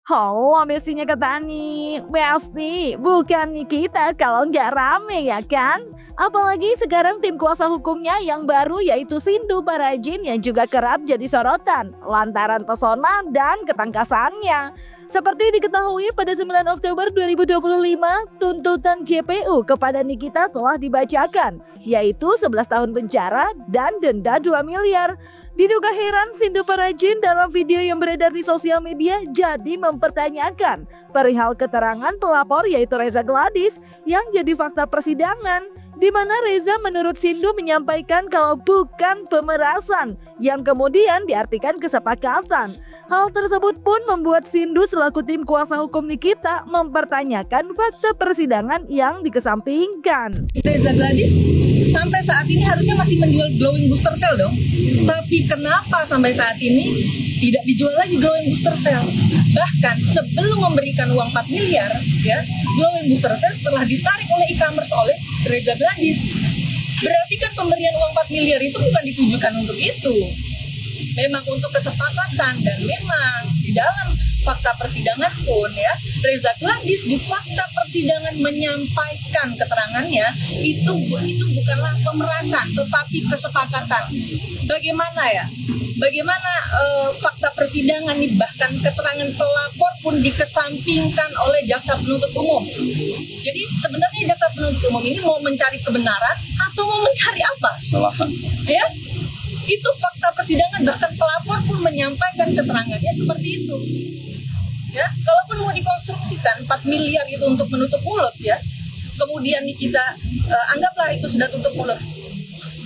Halo bestinya Ketani, Besti, bukan kita kalau nggak rame ya kan? Apalagi sekarang tim kuasa hukumnya yang baru yaitu Sindu Parajin yang juga kerap jadi sorotan lantaran pesona dan ketangkasannya. Seperti diketahui pada 9 Oktober 2025, tuntutan JPU kepada Nikita telah dibacakan, yaitu 11 tahun penjara dan denda 2 miliar. Diduga heran, Sindu Parajin dalam video yang beredar di sosial media jadi mempertanyakan perihal keterangan pelapor yaitu Reza Gladys yang jadi fakta persidangan, di mana Reza menurut Sindu menyampaikan kalau bukan pemerasan yang kemudian diartikan kesepakatan. Hal tersebut pun membuat Sindu selaku tim kuasa hukum Nikita mempertanyakan fakta persidangan yang dikesampingkan. Reza Gladys sampai saat ini harusnya masih menjual glowing booster cell dong. Tapi kenapa sampai saat ini tidak dijual lagi glowing booster cell? Bahkan sebelum memberikan uang 4 miliar, ya, glowing booster cell setelah ditarik oleh e-commerce oleh Reza Gladys. Berarti kan pemberian uang 4 miliar itu bukan ditujukan untuk itu. Memang untuk kesepakatan, dan memang di dalam fakta persidangan pun ya Reza Gladys di fakta persidangan menyampaikan keterangannya itu bukanlah pemerasan tetapi kesepakatan. Bagaimana fakta persidangan nih, bahkan keterangan pelapor pun dikesampingkan oleh jaksa penuntut umum. Jadi sebenarnya jaksa penuntut umum ini mau mencari kebenaran atau mau mencari apa? Kesalahan. Ya? Itu fakta persidangan, bahkan pelapor pun menyampaikan keterangannya seperti itu. Ya, kalaupun mau dikonstruksikan 4 miliar itu untuk menutup mulut ya, kemudian kita anggaplah itu sudah tutup mulut.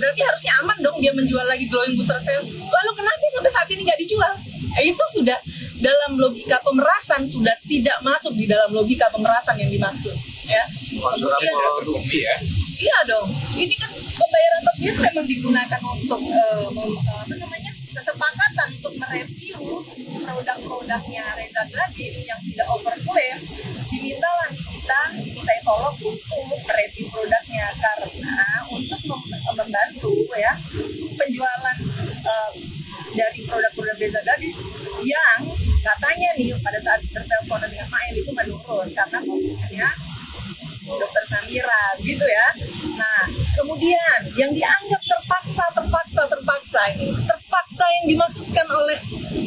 Berarti harusnya aman dong dia menjual lagi glowing booster cell. Lalu kenapa sampai saat ini nggak dijual? Itu sudah dalam logika pemerasan, sudah tidak masuk di dalam logika pemerasan yang dimaksud. Ya. Iya dong. Ini kan pembayaran topnya memang digunakan untuk kesepakatan untuk mereview produk-produknya Reza Gladys yang tidak overclaim. Dimintalah kita tolong untuk mereview produknya karena untuk membantu ya penjualan dari produk-produk Reza Gladys yang katanya nih pada saat berteleponan dengan Mail itu menurun karena mobilnya Dokter Samira gitu ya. Nah, kemudian yang dianggap terpaksa yang dimaksudkan oleh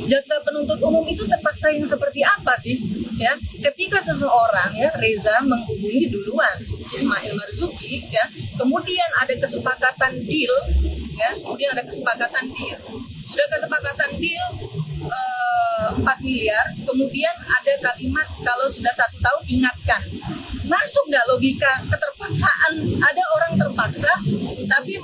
jaksa penuntut umum itu terpaksa yang seperti apa sih? Ya, ketika seseorang ya Reza menghubungi duluan Ismail Marzuki ya, kemudian ada kesepakatan deal ya, sudah kesepakatan deal 4 miliar, kemudian ada kalimat kalau sudah 1 tahun ingatkan. Masuk nggak logika keterpaksaan? Ada orang terpaksa tapi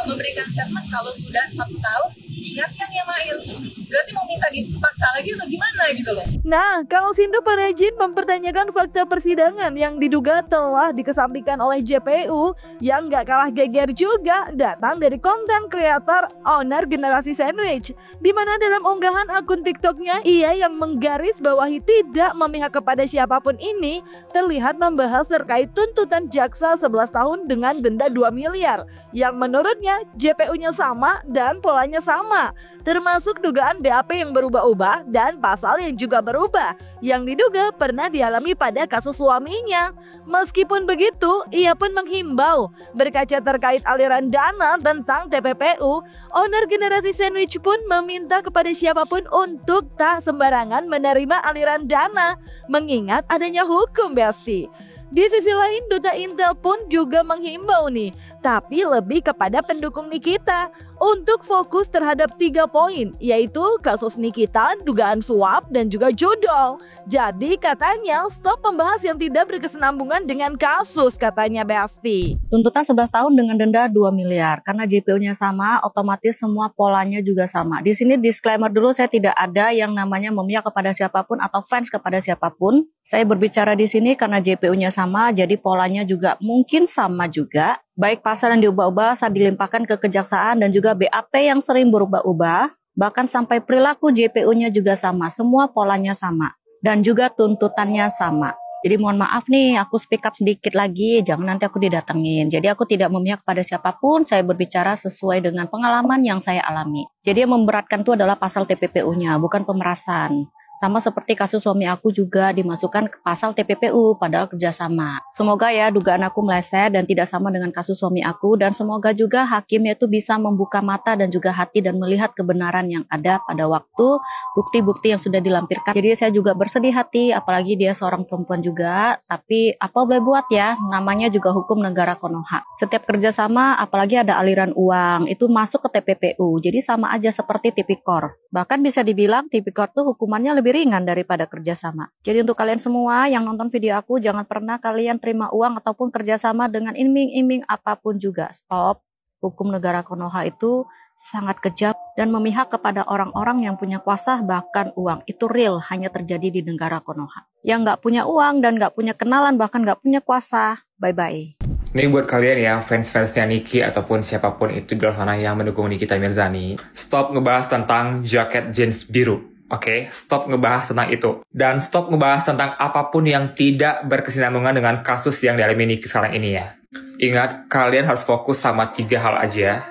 memberikan statement kalau sudah 1 tahun ingatkan ya Mail. Berarti mau minta dipaksa lagi atau gimana gitu loh. Nah, kalau Sindu Parajin mempertanyakan fakta persidangan yang diduga telah dikesampingkan oleh JPU, yang gak kalah geger juga datang dari konten kreator owner Generasi Sandwich, di mana dalam unggahan akun TikToknya ia yang menggaris bawahi tidak memihak kepada siapapun ini terlihat membahas terkait tuntutan jaksa 11 tahun dengan denda 2 miliar yang menurutnya JPU-nya sama dan polanya sama, termasuk dugaan BAP yang berubah-ubah dan pasal yang juga berubah yang diduga pernah dialami pada kasus suaminya. Meskipun begitu, ia pun menghimbau berkaca terkait aliran dana tentang TPPU, owner Generasi Sandwich pun meminta kepada siapapun untuk tak sembarangan menerima aliran dana mengingat adanya hukum, Besti. Di sisi lain, Duta Intel pun juga menghimbau nih, tapi lebih kepada pendukung Nikita untuk fokus terhadap 3 poin, yaitu kasus Nikita, dugaan suap, dan juga judol. Jadi katanya stop membahas yang tidak berkesinambungan dengan kasus, katanya Besti. Tuntutan 11 tahun dengan denda 2 miliar, karena JPU-nya sama, otomatis semua polanya juga sama. Di sini disclaimer dulu, saya tidak ada yang namanya memihak kepada siapapun atau fans kepada siapapun. Saya berbicara di sini karena JPU-nya sama, jadi polanya juga mungkin sama juga. Baik pasal yang diubah-ubah saat dilimpahkan ke kejaksaan dan juga BAP yang sering berubah-ubah, bahkan sampai perilaku JPU-nya juga sama, semua polanya sama dan juga tuntutannya sama. Jadi mohon maaf nih, aku speak up sedikit lagi, jangan nanti aku didatengin. Jadi aku tidak memihak pada siapapun, saya berbicara sesuai dengan pengalaman yang saya alami. Jadi yang memberatkan itu adalah pasal TPPU-nya, bukan pemerasan. Sama seperti kasus suami aku juga dimasukkan ke pasal TPPU padahal kerjasama. Semoga ya dugaan aku meleset dan tidak sama dengan kasus suami aku, dan semoga juga hakimnya itu bisa membuka mata dan juga hati dan melihat kebenaran yang ada pada waktu bukti-bukti yang sudah dilampirkan. Jadi saya juga bersedih hati, apalagi dia seorang perempuan juga, tapi apa boleh buat ya, namanya juga hukum negara Konoha. Setiap kerjasama apalagi ada aliran uang itu masuk ke TPPU, jadi sama aja seperti tipikor. Bahkan bisa dibilang tipikor tuh hukumannya lebih ringan daripada kerjasama. Jadi untuk kalian semua yang nonton video aku, jangan pernah kalian terima uang ataupun kerjasama dengan iming-iming apapun juga. Stop. Hukum negara Konoha itu sangat kejam dan memihak kepada orang-orang yang punya kuasa, bahkan uang. Itu real, hanya terjadi di negara Konoha. Yang nggak punya uang dan nggak punya kenalan, bahkan nggak punya kuasa, bye-bye. Ini buat kalian ya, fans-fansnya Niki ataupun siapapun itu di luar sana yang mendukung Nikita Mirzani. Stop ngebahas tentang jaket jeans biru. Oke, stop ngebahas tentang itu. Dan stop ngebahas tentang apapun yang tidak berkesinambungan dengan kasus yang dialami Niki sekarang ini ya. Ingat, kalian harus fokus sama 3 hal aja.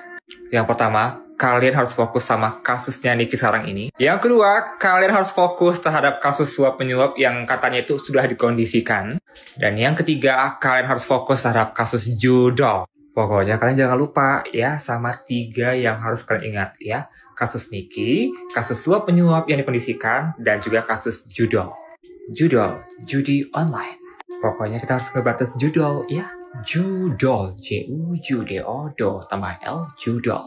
Yang pertama, kalian harus fokus sama kasusnya Niki sekarang ini. Yang kedua, kalian harus fokus terhadap kasus suap penyuap yang katanya itu sudah dikondisikan. Dan yang ketiga, kalian harus fokus terhadap kasus judol. Pokoknya kalian jangan lupa ya sama 3 yang harus kalian ingat ya. Kasus Niki, kasus suap penyuap yang dikondisikan, dan juga kasus judol. Judol, judi online. Pokoknya kita harus ngebatas judol ya. Judol, J-U-D-O-D tambah L, judol.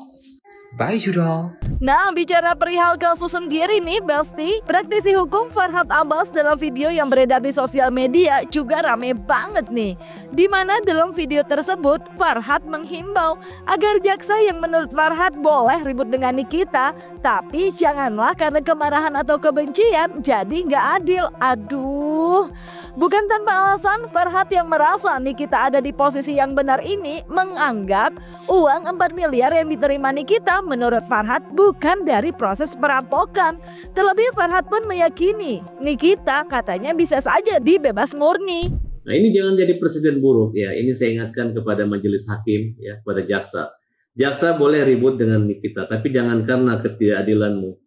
Bye judol. Nah, bicara perihal kasus sendiri nih, Besti, praktisi hukum Farhad Abbas dalam video yang beredar di sosial media juga rame banget nih. Dimana dalam video tersebut, Farhad menghimbau agar jaksa yang menurut Farhad boleh ribut dengan Nikita, tapi janganlah karena kemarahan atau kebencian jadi nggak adil. Aduh. Bukan tanpa alasan, Farhad yang merasa Nikita ada di posisi yang benar ini menganggap uang 4 miliar yang diterima Nikita menurut Farhad bukan dari proses perampokan. Terlebih Farhad pun meyakini Nikita katanya bisa saja dibebas murni. Nah ini jangan jadi presiden buruk ya. Ini saya ingatkan kepada majelis hakim ya, kepada jaksa. Jaksa boleh ribut dengan Nikita, tapi jangan karena ketidakadilanmu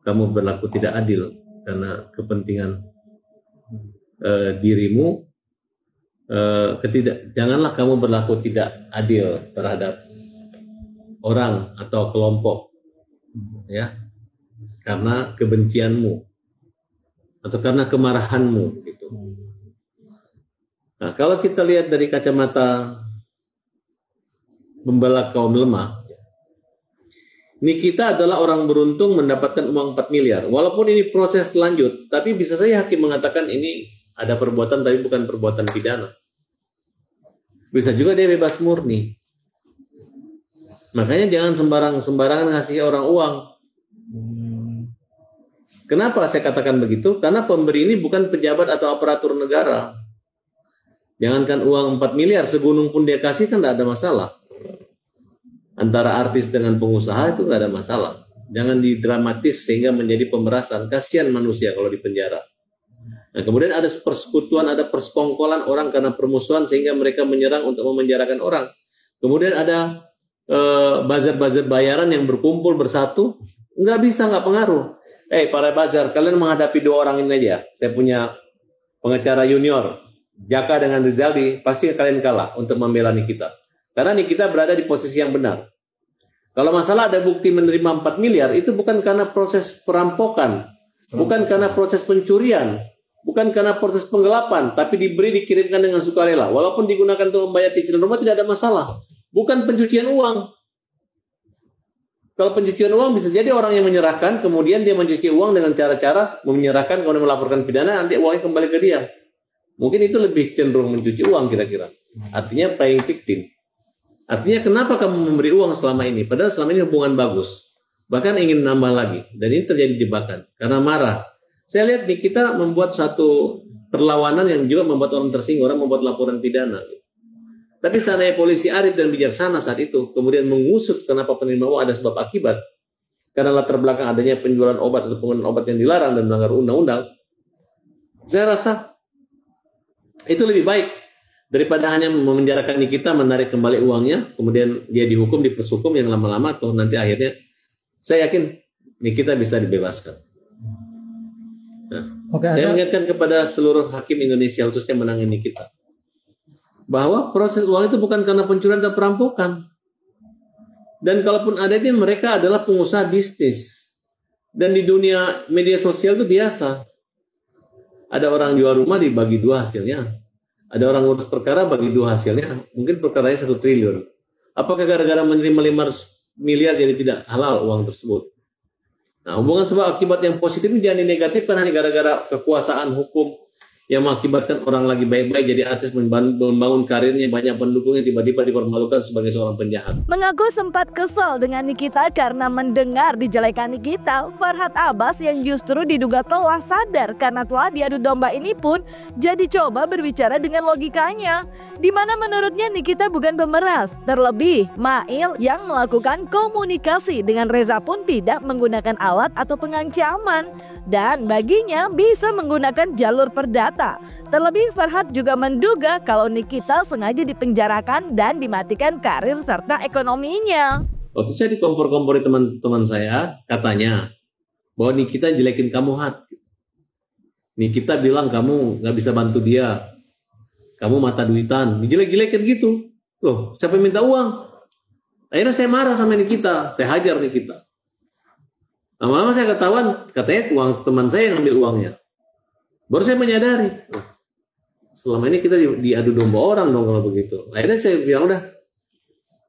kamu berlaku tidak adil karena kepentingan dirimu. Janganlah kamu berlaku tidak adil terhadap orang atau kelompok ya, karena kebencianmu atau karena kemarahanmu gitu. Nah, kalau kita lihat dari kacamata membela kaum lemah, Nikita adalah orang beruntung mendapatkan uang 4 miliar. Walaupun ini proses lanjut, tapi bisa saja hakim mengatakan ini ada perbuatan tapi bukan perbuatan pidana. Bisa juga dia bebas murni. Makanya jangan sembarangan ngasih orang uang. Kenapa saya katakan begitu? Karena pemberi ini bukan pejabat atau aparatur negara. Jangankan uang 4 miliar, segunung pun dia kasih kan tidak ada masalah. Antara artis dengan pengusaha itu nggak ada masalah. Jangan didramatis sehingga menjadi pemerasan. Kasihan manusia kalau di penjara. Nah, kemudian ada persekutuan, ada persekongkolan orang karena permusuhan sehingga mereka menyerang untuk memenjarakan orang. Kemudian ada bazar-bazar bayaran yang berkumpul bersatu. Nggak bisa, nggak pengaruh. Para bazar, kalian menghadapi 2 orang ini aja. Saya punya pengacara junior, Jaka dengan Rizaldi, pasti kalian kalah untuk membela Nikita. Karena Nikita berada di posisi yang benar. Kalau masalah ada bukti menerima 4 miliar, itu bukan karena proses perampokan, bukan karena proses pencurian, bukan karena proses penggelapan, tapi dikirimkan dengan sukarela. Walaupun digunakan untuk membayar cicilan rumah tidak ada masalah. Bukan pencucian uang. Kalau pencucian uang bisa jadi orang yang menyerahkan, kemudian dia mencuci uang dengan cara-cara menyerahkan, kemudian melaporkan pidana, nanti uangnya kembali ke dia. Mungkin itu lebih cenderung mencuci uang kira-kira. Artinya playing victim. Artinya kenapa kamu memberi uang selama ini? Padahal selama ini hubungan bagus. Bahkan ingin nambah lagi. Dan ini terjadi jebakan. Karena marah. Saya lihat nih kita membuat satu perlawanan yang juga membuat orang tersinggung. Orang membuat laporan pidana. Tapi seandainya polisi arif dan bijaksana saat itu. Kemudian mengusut kenapa penerima uang ada sebab akibat. Karena latar belakang adanya penjualan obat atau penggunaan obat yang dilarang dan melanggar undang-undang. Saya rasa Itu lebih baik daripada hanya memenjarakan Nikita, menarik kembali uangnya, kemudian dia dihukum, dipershukum yang lama-lama, tuh nanti akhirnya saya yakin Nikita bisa dibebaskan. Nah, saya ingatkan kepada seluruh hakim Indonesia, khususnya menangani Nikita, bahwa proses uang itu bukan karena pencurian atau perampokan. Dan kalaupun ada, ini mereka adalah pengusaha bisnis. Dan di dunia media sosial itu biasa. Ada orang jual rumah dibagi 2 hasilnya. Ada orang ngurus perkara bagi 2 hasilnya. Mungkin perkaranya 1 triliun. Apakah gara-gara menerima 500 miliar jadi tidak halal uang tersebut? Nah, hubungan sebab akibat yang positif ini jangan dinegatifkan hanya gara-gara kekuasaan hukum yang mengakibatkan orang lagi baik-baik jadi artis, membangun karirnya, banyak pendukungnya, tiba-tiba dipermalukan sebagai seorang penjahat. Mengaku sempat kesal dengan Nikita karena mendengar dijelekan Nikita, Farhad Abbas yang justru diduga telah sadar karena telah diadu domba ini pun jadi coba berbicara dengan logikanya, di mana menurutnya Nikita bukan pemeras. Terlebih, Mail yang melakukan komunikasi dengan Reza pun tidak menggunakan alat atau pengancaman, dan baginya bisa menggunakan jalur perdata. Terlebih, Farhad juga menduga kalau Nikita sengaja dipenjarakan dan dimatikan karir serta ekonominya. Waktu saya dikompor-kompori teman-teman saya, katanya bahwa Nikita jelekin kamu, Hat. Nikita bilang kamu nggak bisa bantu dia, kamu mata duitan, dijelek-jelekin gitu. Loh, siapa yang minta uang? Akhirnya saya marah sama Nikita, saya hajar Nikita. Lama-lama saya ketahuan, katanya uang teman saya yang ambil uangnya. Baru saya menyadari, selama ini kita diadu domba orang dong kalau begitu. Akhirnya saya bilang, udah,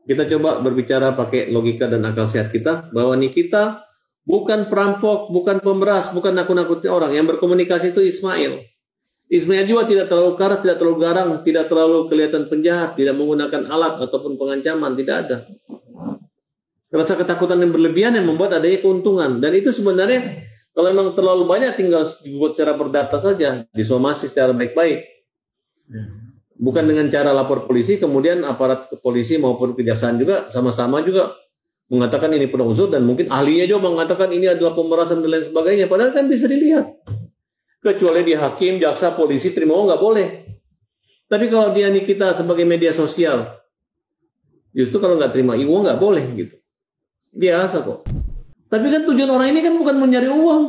kita coba berbicara pakai logika dan akal sehat kita, bahwa Nikita bukan perampok, bukan pemeras, bukan nakut-nakutin orang. Yang berkomunikasi itu Ismail. Ismail juga tidak terlalu keras, tidak terlalu garang, tidak terlalu kelihatan penjahat, tidak menggunakan alat ataupun pengancaman, tidak ada. Rasa ketakutan yang berlebihan yang membuat adanya keuntungan. Dan itu sebenarnya kalau memang terlalu banyak tinggal dibuat secara perdata saja, disomasi secara baik-baik. Bukan dengan cara lapor polisi, kemudian aparat polisi maupun kejaksaan juga sama-sama juga mengatakan ini penuh unsur, dan mungkin ahlinya juga mengatakan ini adalah pemerasan dan lain sebagainya. Padahal kan bisa dilihat. Kecuali dia hakim, jaksa, polisi, terima uang nggak boleh. Tapi kalau dia Nikita sebagai media sosial, justru kalau nggak terima uang nggak boleh gitu. Biasa kok. Tapi kan tujuan orang ini kan bukan mencari uang.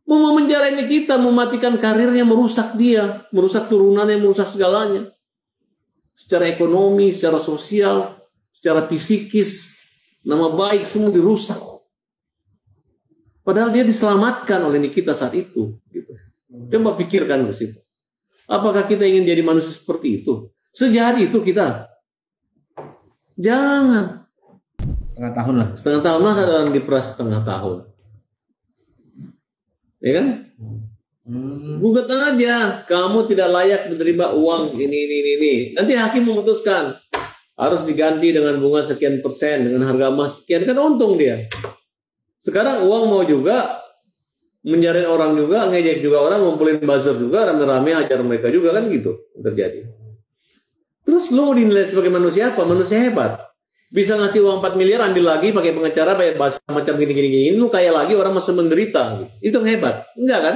Mau memenjarakan Nikita, mematikan karirnya, merusak dia, merusak turunannya, merusak segalanya. Secara ekonomi, secara sosial, secara psikis, nama baik semua dirusak. Padahal dia diselamatkan oleh Nikita saat itu. Gitu. Coba pikirkan ke situ. Apakah kita ingin jadi manusia seperti itu? Sejahat itu kita? Jangan. Setengah tahun lah. Setengah tahun, masa dalam diperas setengah tahun? Ya kan? Gugat aja. Kamu tidak layak menerima uang ini. Nanti hakim memutuskan harus diganti dengan bunga sekian persen, dengan harga emas sekian, kan untung dia. Sekarang uang mau juga, menjarin orang juga, ngejek juga orang, ngumpulin buzzer juga, rame-rame hajar mereka juga, kan gitu terjadi. Terus lo dinilai sebagai manusia apa? Manusia hebat. Bisa ngasih uang 4 miliar, ambil lagi pakai pengacara, bayar bahasa macam gini. Lu kaya lagi, orang masih menderita. Itu yang hebat. Enggak kan?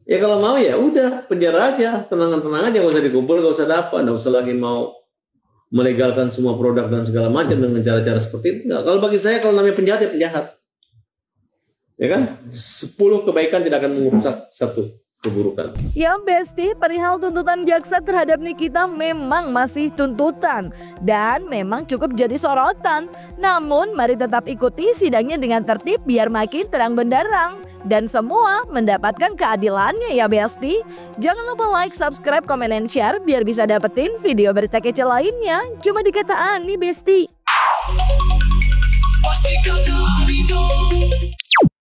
Ya kalau mau ya udah, penjara aja. Tenang aja, gak usah dikumpul, gak usah dapat. Gak usah lagi mau melegalkan semua produk dan segala macam dengan cara-cara seperti itu. Enggak. Kalau bagi saya, kalau namanya penjahat, ya penjahat. Ya kan? 10 kebaikan tidak akan merusak 1 keburukan. Ya Besti, perihal tuntutan jaksa terhadap Nikita memang masih tuntutan dan memang cukup jadi sorotan. Namun mari tetap ikuti sidangnya dengan tertib biar makin terang benderang dan semua mendapatkan keadilannya ya Besti. Jangan lupa like, subscribe, komen, dan share biar bisa dapetin video berita kece lainnya cuma di Kata Ani Besti.